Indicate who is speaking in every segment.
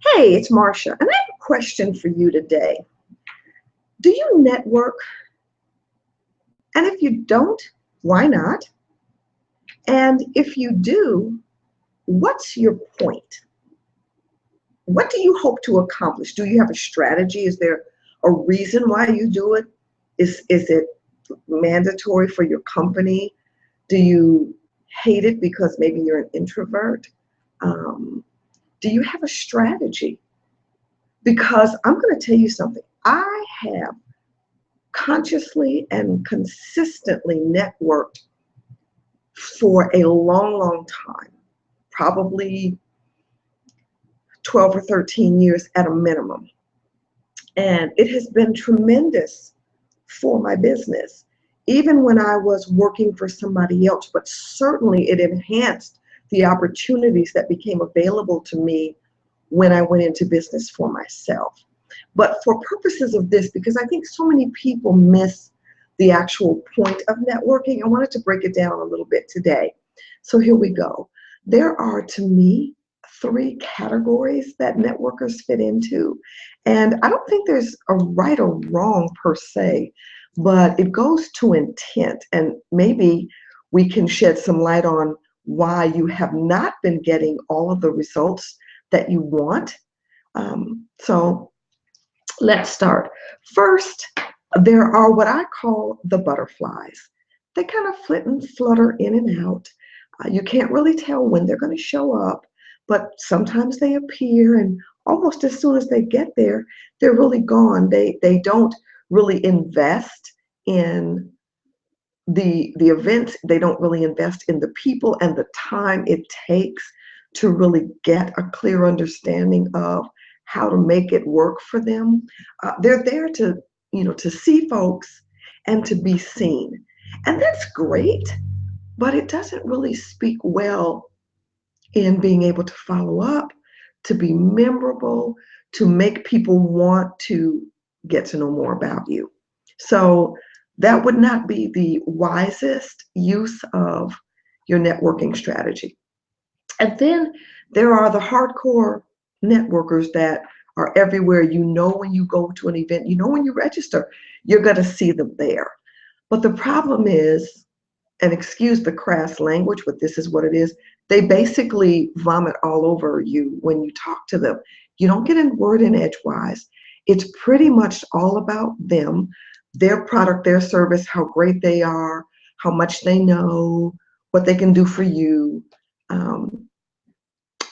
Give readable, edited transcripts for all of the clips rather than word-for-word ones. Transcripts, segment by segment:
Speaker 1: Hey, it's Marcia, and I have a question for you today. Do you network? And if you don't, why not? And if you do, what's your point? What do you hope to accomplish? Do you have a strategy? Is there a reason why you do it? Is it mandatory for your company? Do you hate it because maybe you're an introvert? Um, do you have a strategy? Because I'm going to tell you something. I have consciously and consistently networked for a long, long time, probably 12 or 13 years at a minimum. And it has been tremendous for my business, even when I was working for somebody else, but certainly it enhanced the opportunities that became available to me when I went into business for myself. But for purposes of this, because I think so many people miss the actual point of networking, I wanted to break it down a little bit today. So here we go. There are, to me, three categories that networkers fit into. And I don't think there's a right or wrong per se, but it goes to intent. And maybe we can shed some light on why you have not been getting all of the results that you want. So let's start. First, there are what I call the butterflies. They kind of flit and flutter in and out. You can't really tell when they're going to show up, but sometimes they appear, and almost as soon as they get there, they're really gone. They don't really invest in the events. They don't really invest in the people and the time it takes to really get a clear understanding of how to make it work for them. They're there to, to see folks and to be seen. And that's great, but it doesn't really speak well in being able to follow up, to be memorable, to make people want to get to know more about you. So that would not be the wisest use of your networking strategy. And then there are the hardcore networkers that are everywhere. You know, when you go to an event, you know, when you register, you're going to see them there. But the problem is, and excuse the crass language, but this is what it is, they basically vomit all over you when you talk to them. You don't get a word in edgewise. It's pretty much all about them, their product, their service, how great they are, how much they know, what they can do for you.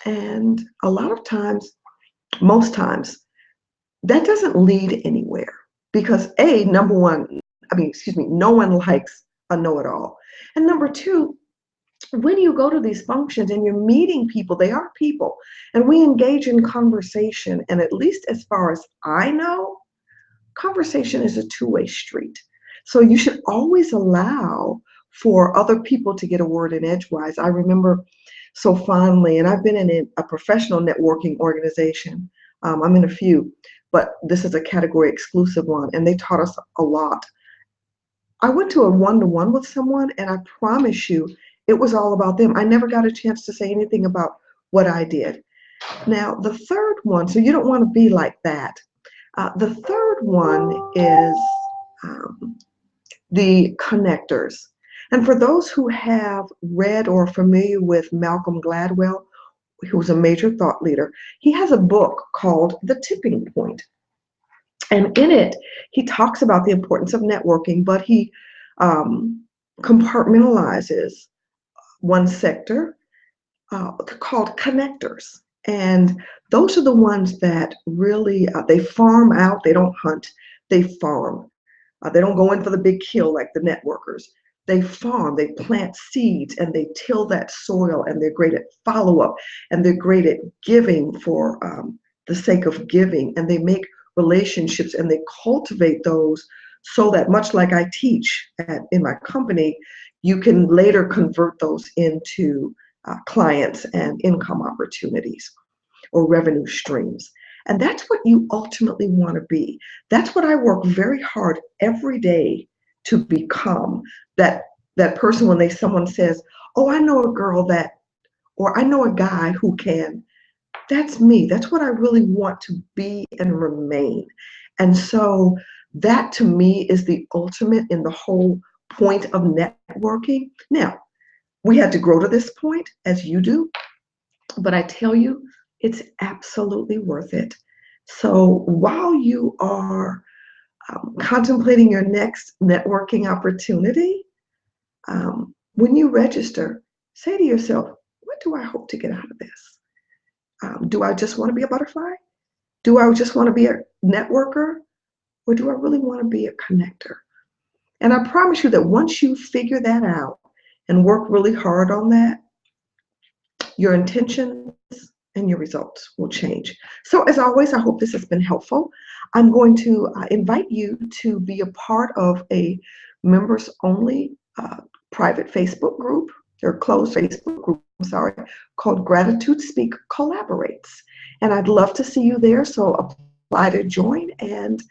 Speaker 1: And a lot of times, most times, that doesn't lead anywhere because number one, no one likes a know-it-all. And number two, when you go to these functions and you're meeting people, they are people, and we engage in conversation. And at least as far as I know, conversation is a two-way street. So you should always allow for other people to get a word in edgewise. I remember so fondly, and I've been in a professional networking organization. I'm in a few, but this is a category exclusive one, and they taught us a lot. I went to a one-to-one with someone, and I promise you, it was all about them. I never got a chance to say anything about what I did. Now, the third one, so you don't want to be like that. The third one is the connectors. And for those who have read or are familiar with Malcolm Gladwell, who's a major thought leader, he has a book called The Tipping Point. And in it, he talks about the importance of networking, but he compartmentalizes one sector called connectors. And those are the ones that really, they farm out, they don't hunt, they farm. They don't go in for the big kill like the networkers. They farm, they plant seeds, and they till that soil, and they're great at follow-up, and they're great at giving for the sake of giving, and they make relationships, and they cultivate those so that, much like I teach in my company, you can later convert those into clients and income opportunities or revenue streams. And that's what you ultimately want to be. That's what I work very hard every day to become. That person when someone says, "Oh, I know a girl that," or "I know a guy who can That's me. That's what I really want to be and remain. And so that to me is the ultimate in the whole point of networking. Now, we had to grow to this point as you do, but I tell you, it's absolutely worth it. So while you are contemplating your next networking opportunity, when you register, say to yourself, what do I hope to get out of this? Do I just want to be a butterfly? Do I just want to be a networker? Or do I really want to be a connector? And I promise you that once you figure that out and work really hard on that, your intentions and your results will change. So as always, I hope this has been helpful. I'm going to invite you to be a part of a members only private Facebook group, or closed Facebook group, I'm sorry, called GratitudeSpeak Collaborates. And I'd love to see you there, so apply to join, and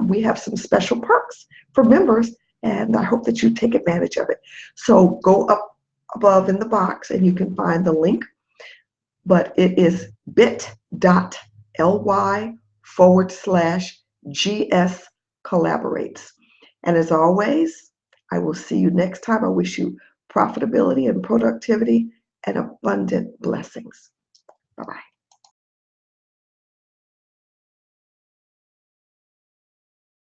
Speaker 1: we have some special perks for members, and I hope that you take advantage of it. So go up above in the box and you can find the link, but it is bit.ly/GS Collaborates. And as always, I will see you next time. I wish you profitability and productivity and abundant blessings. Bye-bye.